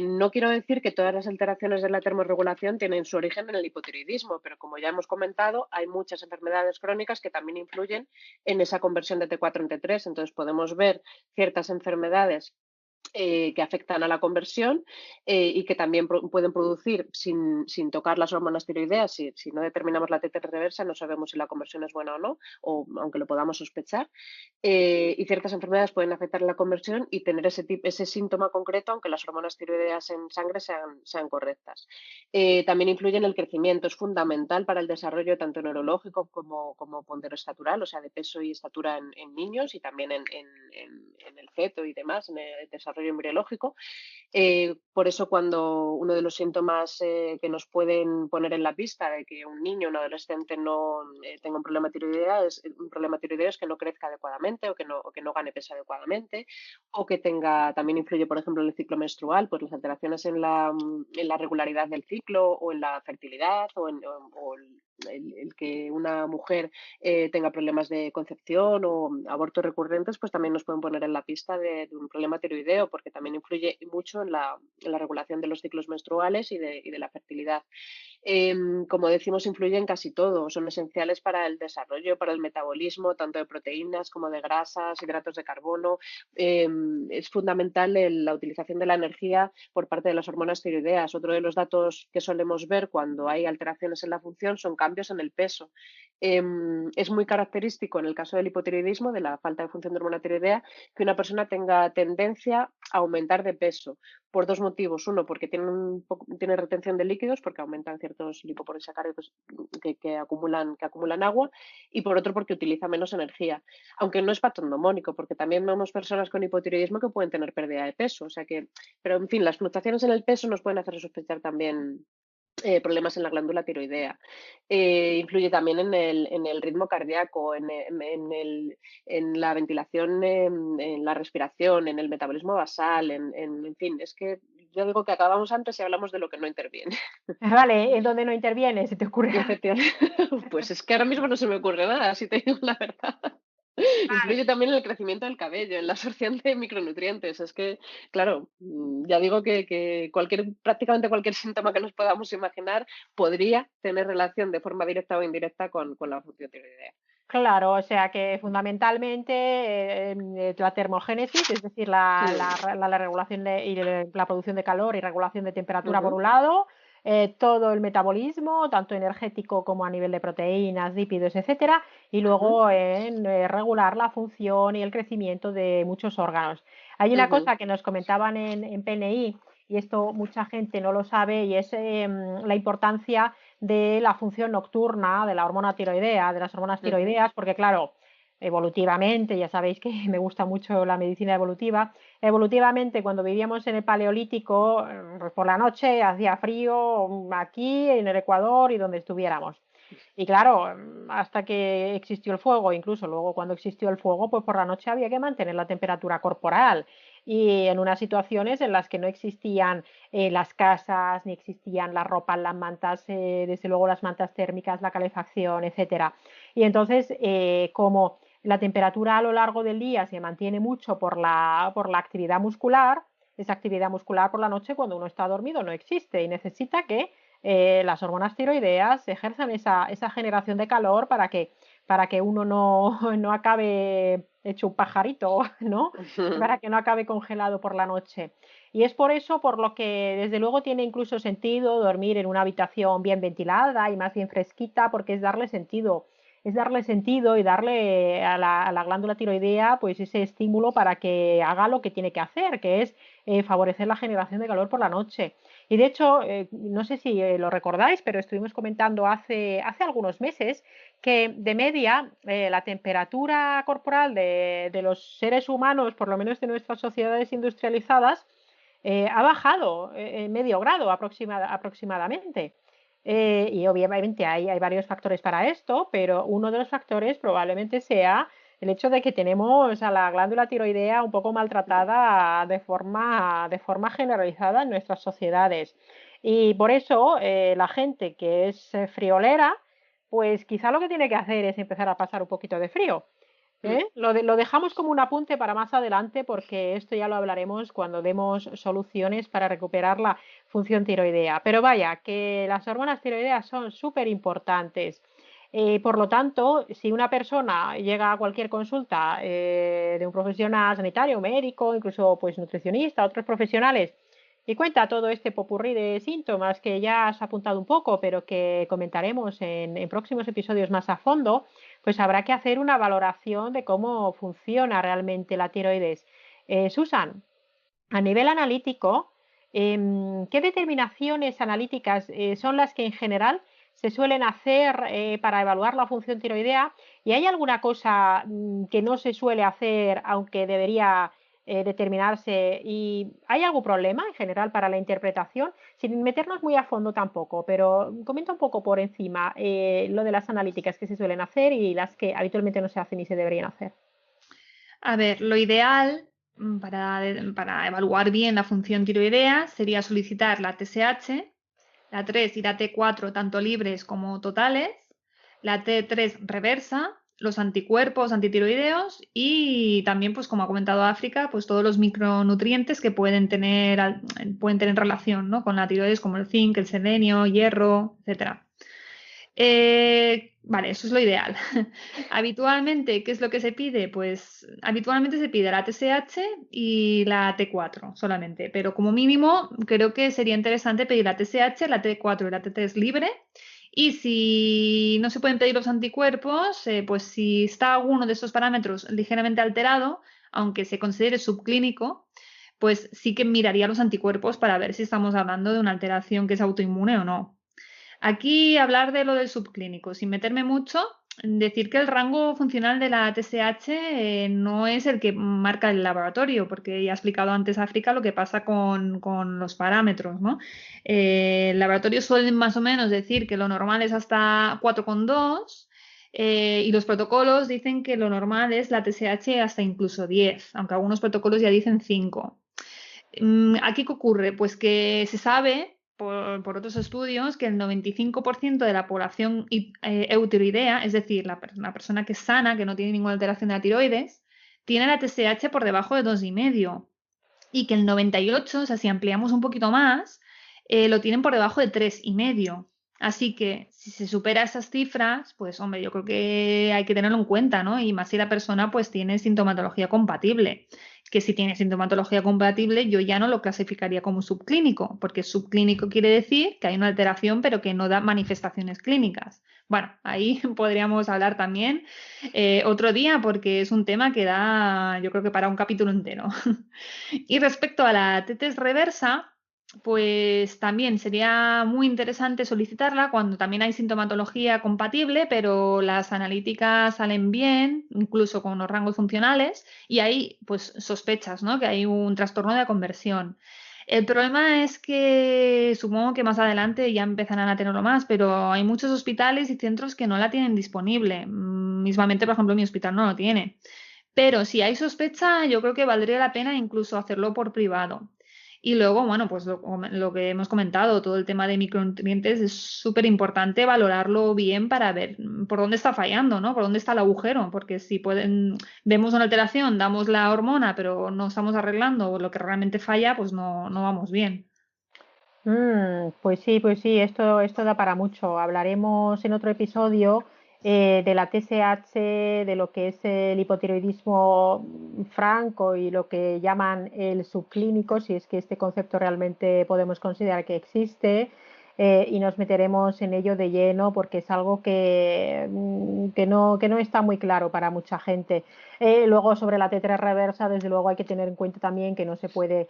No quiero decir que todas las alteraciones de la termorregulación tienen su origen en el hipotiroidismo, pero como ya hemos comentado, hay muchas enfermedades crónicas que también influyen en esa conversión de T4 en T3. Entonces podemos ver ciertas enfermedades que afectan a la conversión y que también pueden producir sin tocar las hormonas tiroideas. Si no determinamos la T3 reversa, no sabemos si la conversión es buena o no, o aunque lo podamos sospechar. Y ciertas enfermedades pueden afectar la conversión y tener ese síntoma concreto, aunque las hormonas tiroideas en sangre sean correctas. También influye en el crecimiento, es fundamental para el desarrollo tanto neurológico como ponderostatural, o sea, de peso y estatura en niños y también en el feto y demás, en el desarrollo embriológico. Por eso cuando uno de los síntomas que nos pueden poner en la pista de que un niño o un adolescente no tenga un problema tiroideo es que no crezca adecuadamente o que no gane peso adecuadamente o que también influye, por ejemplo, en el ciclo menstrual, pues las alteraciones en la regularidad del ciclo o en la fertilidad o el que una mujer tenga problemas de concepción o abortos recurrentes, pues también nos pueden poner en la pista de un problema tiroideo, porque también influye mucho en la regulación de los ciclos menstruales y de la fertilidad. Como decimos, influyen casi todo, son esenciales para el desarrollo, para el metabolismo, tanto de proteínas como de grasas, hidratos de carbono. Es fundamental la utilización de la energía por parte de las hormonas tiroideas. Otro de los datos que solemos ver cuando hay alteraciones en la función son cambios en el peso. Es muy característico en el caso del hipotiroidismo, de la falta de función de hormona tiroidea, que una persona tenga tendencia a aumentar de peso por dos motivos. Uno, porque tiene retención de líquidos, porque aumentan ciertos lipopolisacáridos que acumulan agua, y por otro, porque utiliza menos energía. Aunque no es patognomónico, porque también vemos personas con hipotiroidismo que pueden tener pérdida de peso. O sea que, pero en fin, las fluctuaciones en el peso nos pueden hacer sospechar también problemas en la glándula tiroidea. Influye también en el ritmo cardíaco, en la ventilación, en la respiración, en el metabolismo basal, en fin, es que yo digo que acabamos antes y hablamos de lo que no interviene. Vale, ¿en dónde no interviene? ¿Se te ocurre algo? Efectivamente, pues es que ahora mismo no se me ocurre nada, si te digo la verdad. Influye también en el crecimiento del cabello, en la absorción de micronutrientes. Es que, claro, ya digo que prácticamente cualquier síntoma que nos podamos imaginar podría tener relación de forma directa o indirecta con la función tiroidea. Claro, o sea que fundamentalmente la termogénesis, es decir, Mm, la regulación y la producción de calor y regulación de temperatura por ujú, un lado, todo el metabolismo, tanto energético como a nivel de proteínas, lípidos, etcétera, y luego en regular la función y el crecimiento de muchos órganos. Hay una cosa que nos comentaban en PNI, y esto mucha gente no lo sabe, y es la importancia de la función nocturna de la hormona tiroidea, de las hormonas tiroideas, porque claro, evolutivamente, ya sabéis que me gusta mucho la medicina evolutiva, evolutivamente cuando vivíamos en el Paleolítico, pues por la noche hacía frío aquí, en el Ecuador y donde estuviéramos. Y claro, hasta que existió el fuego, incluso luego cuando existió el fuego, pues por la noche había que mantener la temperatura corporal. Y en unas situaciones en las que no existían las casas, ni existían las ropas, las mantas, desde luego las mantas térmicas, la calefacción, etcétera. Y entonces, como la temperatura a lo largo del día se mantiene mucho por la actividad muscular, esa actividad muscular por la noche cuando uno está dormido no existe y necesita que las hormonas tiroideas ejerzan esa generación de calor para que uno no acabe hecho un pajarito, ¿no? Para que no acabe congelado por la noche. Y es por eso por lo que desde luego tiene incluso sentido dormir en una habitación bien ventilada y más bien fresquita, porque es darle sentido y darle a la glándula tiroidea pues ese estímulo para que haga lo que tiene que hacer, que es favorecer la generación de calor por la noche. Y de hecho, no sé si lo recordáis, pero estuvimos comentando hace algunos meses que de media la temperatura corporal de los seres humanos, por lo menos de nuestras sociedades industrializadas, ha bajado medio grado aproximadamente. Y obviamente hay varios factores para esto, pero uno de los factores probablemente sea el hecho de que tenemos a la glándula tiroidea un poco maltratada de forma generalizada en nuestras sociedades. Y por eso la gente que es friolera, pues quizá lo que tiene que hacer es empezar a pasar un poquito de frío. Lo dejamos como un apunte para más adelante porque esto ya lo hablaremos cuando demos soluciones para recuperar la función tiroidea. Pero vaya, que las hormonas tiroideas son súper importantes. Por lo tanto, si una persona llega a cualquier consulta de un profesional sanitario, médico, incluso pues nutricionista, otros profesionales, y cuenta todo este popurrí de síntomas que ya has apuntado un poco, pero que comentaremos en próximos episodios más a fondo, pues habrá que hacer una valoración de cómo funciona realmente la tiroides. Susan, a nivel analítico, ¿qué determinaciones analíticas son las que en general se suelen hacer para evaluar la función tiroidea? ¿Y hay alguna cosa que no se suele hacer aunque debería determinarse? ¿Y hay algún problema en general para la interpretación? Sin meternos muy a fondo tampoco, pero comenta un poco por encima lo de las analíticas que se suelen hacer y las que habitualmente no se hacen y se deberían hacer. A ver, lo ideal para evaluar bien la función tiroidea sería solicitar la TSH, la 3 y la T4 tanto libres como totales, la T3 reversa, los anticuerpos antitiroideos y también, pues como ha comentado África, pues todos los micronutrientes que pueden tener relación, ¿no?, con la tiroides, como el zinc, el selenio, hierro, etcétera. Vale, eso es lo ideal. Habitualmente, ¿qué es lo que se pide? Pues habitualmente se pide la TSH y la T4 solamente, pero como mínimo creo que sería interesante pedir la TSH, la T4 y la T3 libre. Y si no se pueden pedir los anticuerpos, pues si está alguno de estos parámetros ligeramente alterado, aunque se considere subclínico, pues sí que miraría los anticuerpos para ver si estamos hablando de una alteración que es autoinmune o no. Aquí hablar de lo del subclínico, sin meterme mucho, decir que el rango funcional de la TSH no es el que marca el laboratorio, porque ya ha explicado antes África lo que pasa con los parámetros, ¿no? El laboratorio suele más o menos decir que lo normal es hasta 4,2 y los protocolos dicen que lo normal es la TSH hasta incluso 10, aunque algunos protocolos ya dicen 5. ¿Aquí qué ocurre? Pues que se sabe por otros estudios que el 95% de la población eutiroidea, es decir, la persona que es sana, que no tiene ninguna alteración de la tiroides, tiene la TSH por debajo de 2,5 y que el 98%, o sea, si ampliamos un poquito más, lo tienen por debajo de 3,5. Así que si se supera esas cifras, pues hombre, yo creo que hay que tenerlo en cuenta, ¿no? Y más si la persona pues tiene sintomatología compatible, que si tiene sintomatología compatible yo ya no lo clasificaría como subclínico, porque subclínico quiere decir que hay una alteración pero que no da manifestaciones clínicas. Bueno, ahí podríamos hablar también otro día porque es un tema que da, yo creo que para un capítulo entero. Y respecto a la tetes reversa, pues también sería muy interesante solicitarla cuando también hay sintomatología compatible, pero las analíticas salen bien, incluso con los rangos funcionales, y hay pues sospechas, ¿no? Que hay un trastorno de conversión. El problema es que supongo que más adelante ya empezarán a tenerlo más, pero hay muchos hospitales y centros que no la tienen disponible. Mismamente, por ejemplo, mi hospital no lo tiene. Pero si hay sospecha, yo creo que valdría la pena incluso hacerlo por privado. Y luego, bueno, pues lo que hemos comentado, todo el tema de micronutrientes es súper importante valorarlo bien para ver por dónde está fallando, ¿no? Por dónde está el agujero, porque si vemos una alteración, damos la hormona, pero no estamos arreglando lo que realmente falla, pues no vamos bien. Pues sí, esto da para mucho. Hablaremos en otro episodio de la TSH, de lo que es el hipotiroidismo franco y lo que llaman el subclínico, si es que este concepto realmente podemos considerar que existe, y nos meteremos en ello de lleno porque es algo que no está muy claro para mucha gente. Luego sobre la T3 reversa, desde luego hay que tener en cuenta también que no se pueden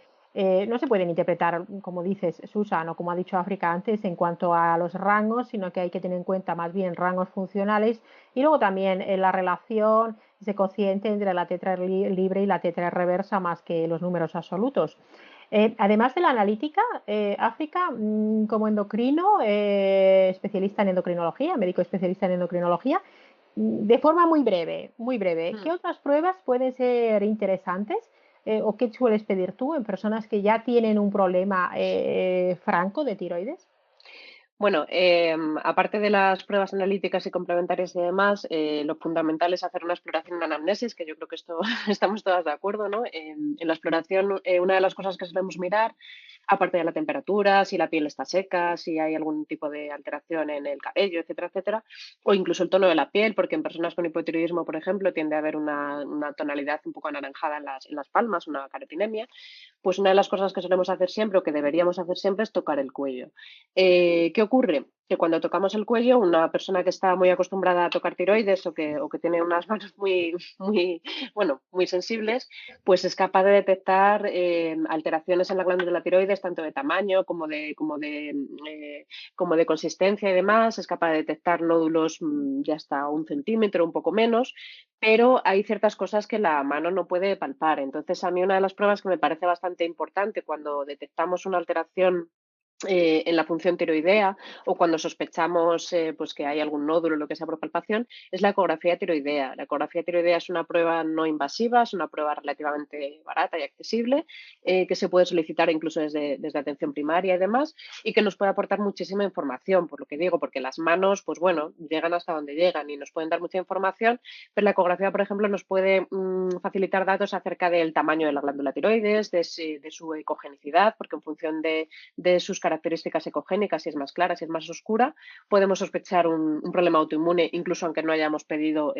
interpretar, como dices, Susan, o como ha dicho África antes, en cuanto a los rangos, sino que hay que tener en cuenta más bien rangos funcionales y luego también la relación, ese cociente entre la tetra libre y la tetra reversa, más que los números absolutos. Además de la analítica, África, como endocrino, especialista en endocrinología, médico especialista en endocrinología, de forma muy breve, ¿qué otras pruebas pueden ser interesantes o qué sueles pedir tú en personas que ya tienen un problema franco de tiroides? Bueno, aparte de las pruebas analíticas y complementarias y demás, lo fundamental es hacer una exploración de anamnesis, que yo creo que esto estamos todas de acuerdo, ¿no? En la exploración, una de las cosas que solemos mirar, aparte de la temperatura, si la piel está seca, si hay algún tipo de alteración en el cabello, etcétera, etcétera, o incluso el tono de la piel, porque en personas con hipotiroidismo, por ejemplo, tiende a haber una tonalidad un poco anaranjada en las palmas, una carotinemia. Pues una de las cosas que solemos hacer siempre o que deberíamos hacer siempre es tocar el cuello. ¿Qué ocurre? Que cuando tocamos el cuello, una persona que está muy acostumbrada a tocar tiroides o que tiene unas manos muy sensibles, pues es capaz de detectar alteraciones en la glándula tiroides, tanto de tamaño como de consistencia y demás. Es capaz de detectar nódulos de hasta 1 centímetro, un poco menos, pero hay ciertas cosas que la mano no puede palpar. Entonces, a mí una de las pruebas que me parece bastante importante cuando detectamos una alteración en la función tiroidea o cuando sospechamos pues que hay algún nódulo o lo que sea por palpación, es la ecografía tiroidea. La ecografía tiroidea es una prueba no invasiva, es una prueba relativamente barata y accesible, que se puede solicitar incluso desde atención primaria y demás, y que nos puede aportar muchísima información, por lo que digo, porque las manos, pues bueno, llegan hasta donde llegan y nos pueden dar mucha información, pero la ecografía, por ejemplo, nos puede facilitar datos acerca del tamaño de la glándula tiroides, de su ecogenicidad, porque en función de sus características ecogénicas, si es más clara, si es más oscura, podemos sospechar un problema autoinmune, incluso aunque no hayamos pedido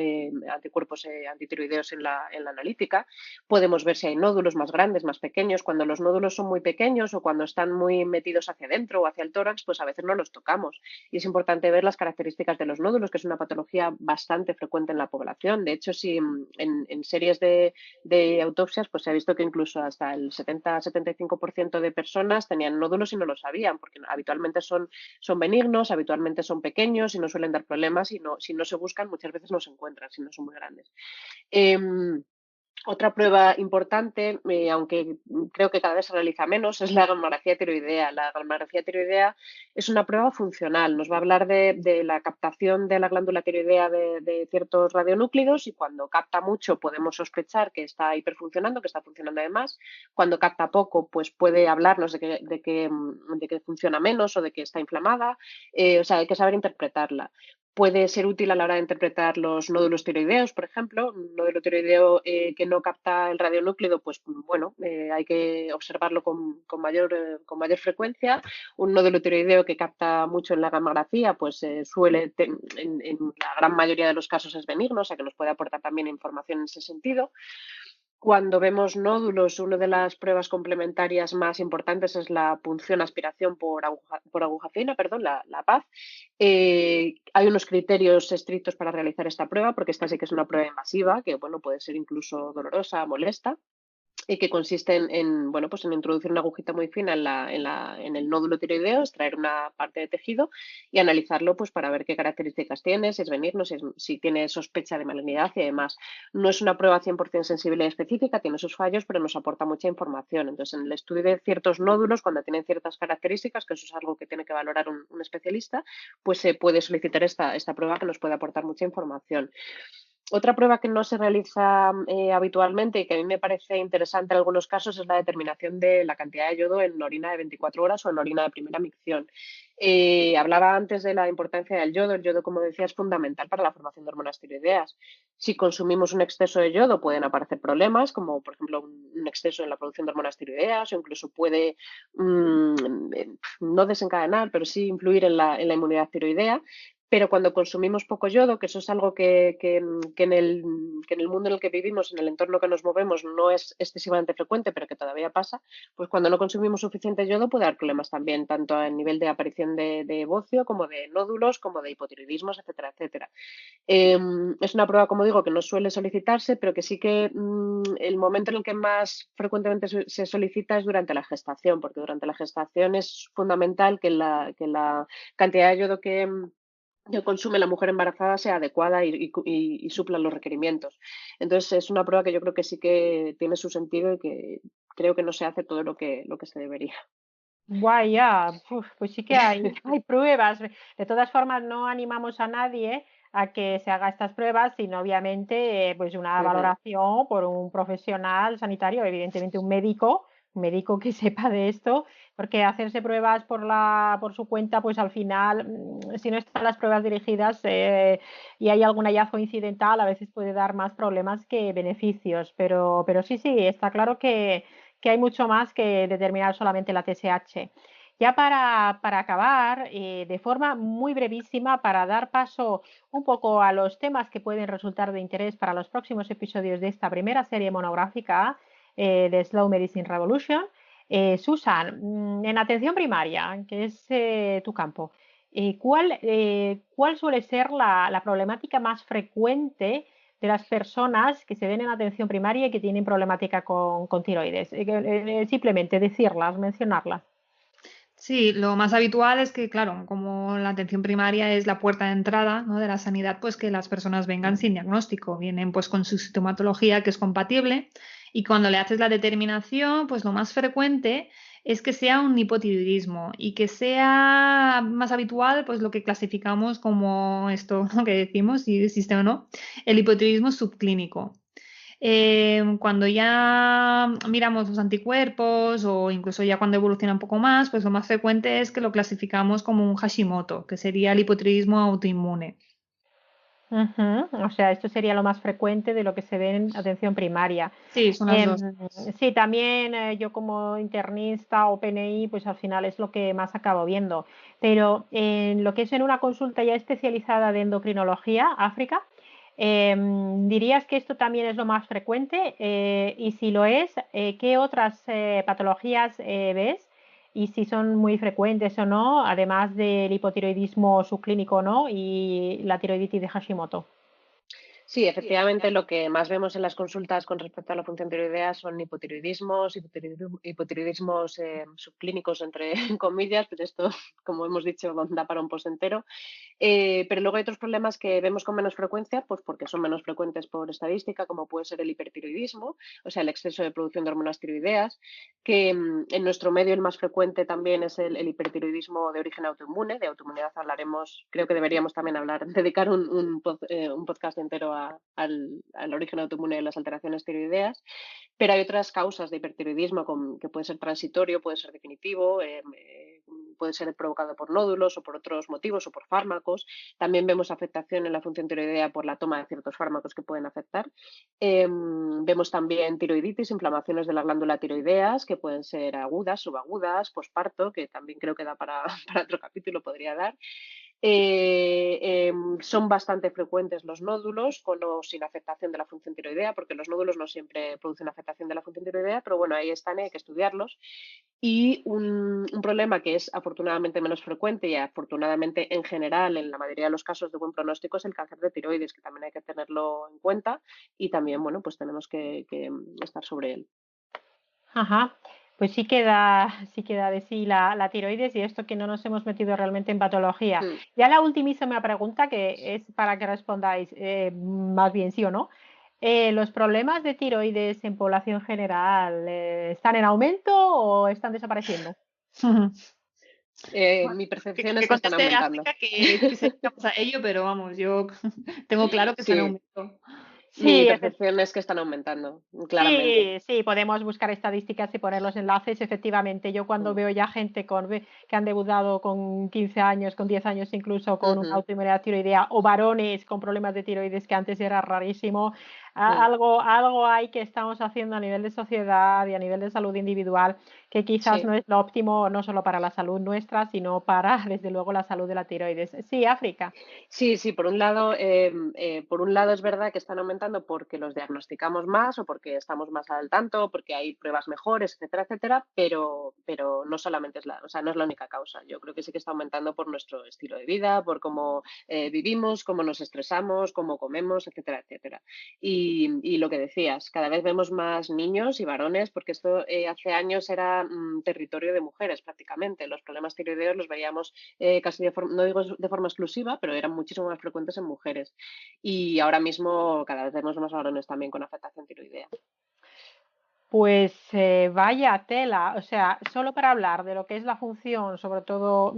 anticuerpos antitiroideos en la analítica. Podemos ver si hay nódulos más grandes, más pequeños. Cuando los nódulos son muy pequeños o cuando están muy metidos hacia adentro o hacia el tórax, pues a veces no los tocamos. Y es importante ver las características de los nódulos, que es una patología bastante frecuente en la población. De hecho, si en series de autopsias, pues se ha visto que incluso hasta el 70-75% de personas tenían nódulos y no lo sabían, porque habitualmente son benignos, habitualmente son pequeños y no suelen dar problemas, y si no se buscan muchas veces no se encuentran, si no son muy grandes. Otra prueba importante, aunque creo que cada vez se realiza menos, es la gamografía tiroidea. La gamografía tiroidea es una prueba funcional. Nos va a hablar de la captación de la glándula tiroidea de ciertos radionúclidos, y cuando capta mucho podemos sospechar que está hiperfuncionando, que está funcionando además. Cuando capta poco, pues puede hablarnos de que funciona menos o de que está inflamada. O sea, hay que saber interpretarla. Puede ser útil a la hora de interpretar los nódulos tiroideos, por ejemplo. Un nódulo tiroideo que no capta el radionúclido, pues bueno, hay que observarlo con mayor frecuencia. Un nódulo tiroideo que capta mucho en la gamografía, pues en la gran mayoría de los casos es benigno, o sea que nos puede aportar también información en ese sentido. Cuando vemos nódulos, una de las pruebas complementarias más importantes es la punción aspiración por aguja fina, perdón, la PAZ. Hay unos criterios estrictos para realizar esta prueba, porque esta sí que es una prueba invasiva, que bueno, puede ser incluso dolorosa, molesta, y que consiste bueno, pues en introducir una agujita muy fina en el nódulo tiroideo, extraer una parte de tejido y analizarlo pues, para ver qué características tiene, si es benigno, si tiene sospecha de malignidad y demás. No es una prueba 100% sensible y específica, tiene sus fallos, pero nos aporta mucha información. Entonces, en el estudio de ciertos nódulos, cuando tienen ciertas características, que eso es algo que tiene que valorar un especialista, pues se puede solicitar esta prueba que nos puede aportar mucha información. Otra prueba que no se realiza habitualmente y que a mí me parece interesante en algunos casos es la determinación de la cantidad de yodo en orina de 24 horas o en orina de primera micción. Hablaba antes de la importancia del yodo. El yodo, como decía, es fundamental para la formación de hormonas tiroideas. Si consumimos un exceso de yodo pueden aparecer problemas, como por ejemplo un exceso en la producción de hormonas tiroideas o incluso puede no desencadenar, pero sí influir en la inmunidad tiroidea. Pero cuando consumimos poco yodo, que eso es algo que en el mundo en el que vivimos, en el entorno que nos movemos, no es excesivamente frecuente, pero que todavía pasa, pues cuando no consumimos suficiente yodo puede dar problemas también, tanto a nivel de aparición de bocio, como de nódulos, como de hipotiroidismos, etcétera, etcétera. Es una prueba, como digo, que no suele solicitarse, pero que sí que el momento en el que más frecuentemente se solicita es durante la gestación, porque durante la gestación es fundamental que la cantidad de yodo que consume la mujer embarazada sea adecuada y supla los requerimientos. Entonces, es una prueba que yo creo que sí que tiene su sentido y que creo que no se hace todo lo que se debería. Guay, ya, pues sí que hay pruebas. De todas formas, no animamos a nadie a que se haga estas pruebas, sino obviamente pues una Ujú. valoración por un profesional sanitario, evidentemente un médico que sepa de esto, porque hacerse pruebas por su cuenta, pues al final, si no están las pruebas dirigidas y hay algún hallazgo incidental, a veces puede dar más problemas que beneficios. Pero sí, sí, está claro que hay mucho más que determinar solamente la TSH. Ya para acabar, de forma muy brevísima, para dar paso un poco a los temas que pueden resultar de interés para los próximos episodios de esta primera serie monográfica de Slow Medicine Revolution, Susan, en atención primaria, que es tu campo, ¿cuál suele ser la problemática más frecuente de las personas que se ven en atención primaria y que tienen problemática con tiroides? Simplemente decirlas, mencionarlas. Sí, lo más habitual es que, claro, como la atención primaria es la puerta de entrada, ¿no?, de la sanidad, pues que las personas vengan sin diagnóstico, vienen pues con su sintomatología que es compatible y cuando le haces la determinación, pues lo más frecuente es que sea un hipotiroidismo y que sea más habitual, pues lo que clasificamos como esto, ¿no?, que decimos, si existe o no, el hipotiroidismo subclínico. Cuando ya miramos los anticuerpos o incluso ya cuando evoluciona un poco más, pues lo más frecuente es que lo clasificamos como un Hashimoto, que sería el hipotiroidismo autoinmune. Ujú. O sea, esto sería lo más frecuente de lo que se ve en atención primaria. Sí, son las Em, dos. sí, también yo como internista o PNI, pues al final es lo que más acabo viendo. Pero en lo que es en una consulta ya especializada de endocrinología, África, ¿dirías que esto también es lo más frecuente? Y si lo es, ¿qué otras patologías ves? Y si son muy frecuentes o no, además del hipotiroidismo subclínico o no y la tiroiditis de Hashimoto. Sí, efectivamente, lo que más vemos en las consultas con respecto a la función tiroidea son hipotiroidismos subclínicos, entre comillas, pero esto, como hemos dicho, da para un post entero. Pero luego hay otros problemas que vemos con menos frecuencia, pues porque son menos frecuentes por estadística, como puede ser el hipertiroidismo, o sea, el exceso de producción de hormonas tiroideas, que en nuestro medio el más frecuente también es el hipertiroidismo de origen autoinmune. De autoinmunidad hablaremos, creo que deberíamos también dedicar un podcast entero al origen autoinmune de las alteraciones tiroideas. Pero hay otras causas de hipertiroidismo que puede ser transitorio, puede ser definitivo, puede ser provocado por nódulos o por otros motivos o por fármacos. También vemos afectación en la función tiroidea por la toma de ciertos fármacos que pueden afectar. Vemos también tiroiditis, inflamaciones de la glándula tiroideas que pueden ser agudas, subagudas, posparto, que también creo que da para, para otro capítulo, podría dar. Son bastante frecuentes los nódulos, con o sin afectación de la función tiroidea, porque los nódulos no siempre producen afectación de la función tiroidea, pero bueno, ahí están y hay que estudiarlos. Y un problema que es afortunadamente menos frecuente y afortunadamente en general en la mayoría de los casos de buen pronóstico es el cáncer de tiroides, que también hay que tenerlo en cuenta y también, bueno, pues tenemos que estar sobre él. Ajá. Pues sí queda de sí la tiroides y esto que no nos hemos metido realmente en patología. Mm. Ya la ultimísima pregunta, que es para que respondáis más bien sí o no. ¿Los problemas de tiroides en población general están en aumento o están desapareciendo? Bueno, Mi percepción que es que están conteste aumentando. África que se dedicamos a ello, pero vamos, yo tengo claro que están en Sí, aumento. mi Sí, percepción es que están aumentando, claramente. sí, sí, podemos buscar estadísticas y poner los enlaces. Efectivamente, yo cuando Mm. veo ya gente que han debutado con 15 años, con 10 años incluso, con una Ujú. autoinmunidad tiroidea, o varones con problemas de tiroides que antes era rarísimo, Mm. algo hay que estamos haciendo a nivel de sociedad y a nivel de salud individual que quizás no Sí. es lo óptimo, no solo para la salud nuestra, sino para, desde luego, la salud de la tiroides. Sí, África. Sí, sí, por un lado es verdad que están aumentando porque los diagnosticamos más o porque estamos más al tanto, o porque hay pruebas mejores, etcétera, pero no solamente o sea, no es la única causa. Yo creo que sí que está aumentando por nuestro estilo de vida, por cómo vivimos, cómo nos estresamos, cómo comemos, etcétera. Y lo que decías, cada vez vemos más niños y varones, porque esto hace años era territorio de mujeres prácticamente. Los problemas tiroideos los veíamos casi no digo de forma exclusiva, pero eran muchísimo más frecuentes en mujeres. Y ahora mismo cada vez vemos más varones también con afectación tiroidea. Pues vaya tela, o sea, solo para hablar de lo que es la función, sobre todo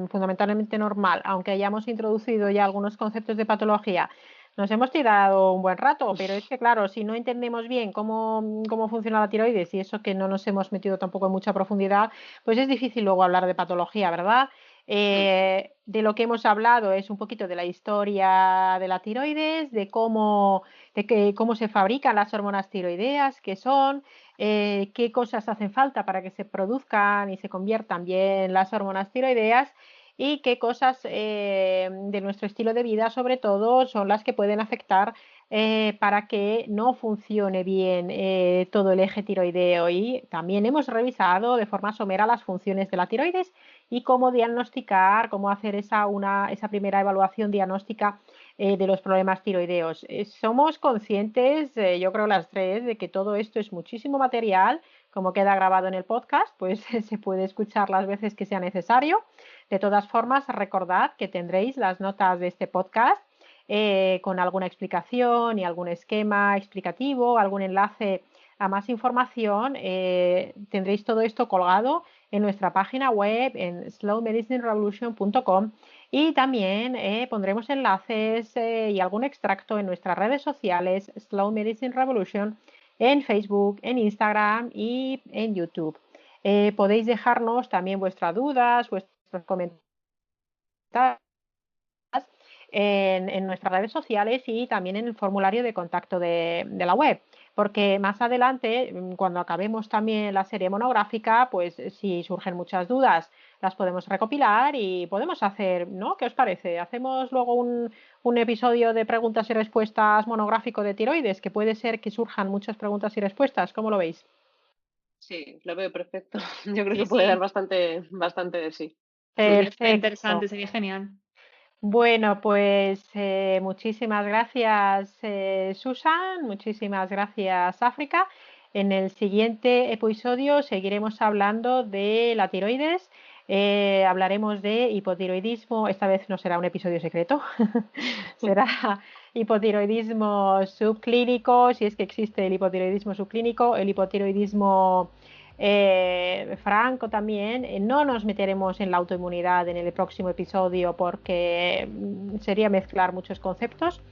fundamentalmente normal, aunque hayamos introducido ya algunos conceptos de patología, nos hemos tirado un buen rato, pero es que claro, si no entendemos bien cómo funciona la tiroides y eso que no nos hemos metido tampoco en mucha profundidad, pues es difícil luego hablar de patología, ¿verdad? Mm. De lo que hemos hablado es un poquito de la historia de la tiroides, cómo se fabrican las hormonas tiroideas, qué son, qué cosas hacen falta para que se produzcan y se conviertan bien las hormonas tiroideas y qué cosas de nuestro estilo de vida, sobre todo, son las que pueden afectar para que no funcione bien todo el eje tiroideo. Y también hemos revisado de forma somera las funciones de la tiroides y cómo diagnosticar, cómo hacer esa primera evaluación diagnóstica de los problemas tiroideos. Somos conscientes, yo creo las tres, de que todo esto es muchísimo material, como queda grabado en el podcast, pues se puede escuchar las veces que sea necesario. De todas formas, recordad que tendréis las notas de este podcast con alguna explicación y algún esquema explicativo, algún enlace a más información. Tendréis todo esto colgado en nuestra página web en slowmedicinerevolution.com y también pondremos enlaces y algún extracto en nuestras redes sociales Slow Medicine Revolution en Facebook, en Instagram y en YouTube. Podéis dejarnos también vuestras dudas, vuestros comentarios en nuestras redes sociales y también en el formulario de contacto de la web. Porque más adelante, cuando acabemos también la serie monográfica, pues si surgen muchas dudas, las podemos recopilar y podemos hacer, ¿no? ¿Qué os parece? Hacemos luego un episodio de preguntas y respuestas monográfico de tiroides, que puede ser que surjan muchas preguntas y respuestas. ¿Cómo lo veis? Sí, lo veo perfecto. Yo creo Sí, que puede dar sí, bastante de sí. sería súper Perfecto. interesante, sería genial. Bueno, pues muchísimas gracias, Susan, muchísimas gracias, África. En el siguiente episodio seguiremos hablando de la tiroides, hablaremos de hipotiroidismo, esta vez no será un episodio secreto, será hipotiroidismo subclínico, si es que existe el hipotiroidismo subclínico, el hipotiroidismo franco también. No nos meteremos en la autoinmunidad en el próximo episodio porque sería mezclar muchos conceptos.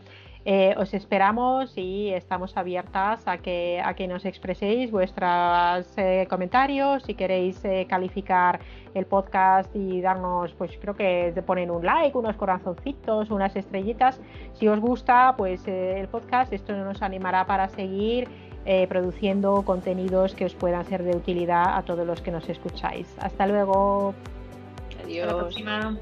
Os esperamos y estamos abiertas a que nos expreséis vuestros comentarios. Si queréis calificar el podcast y darnos, pues creo que ponen un like, unos corazoncitos, unas estrellitas. Si os gusta, pues el podcast, esto nos animará para seguir produciendo contenidos que os puedan ser de utilidad a todos los que nos escucháis. Hasta luego. Hasta la Adiós. próxima.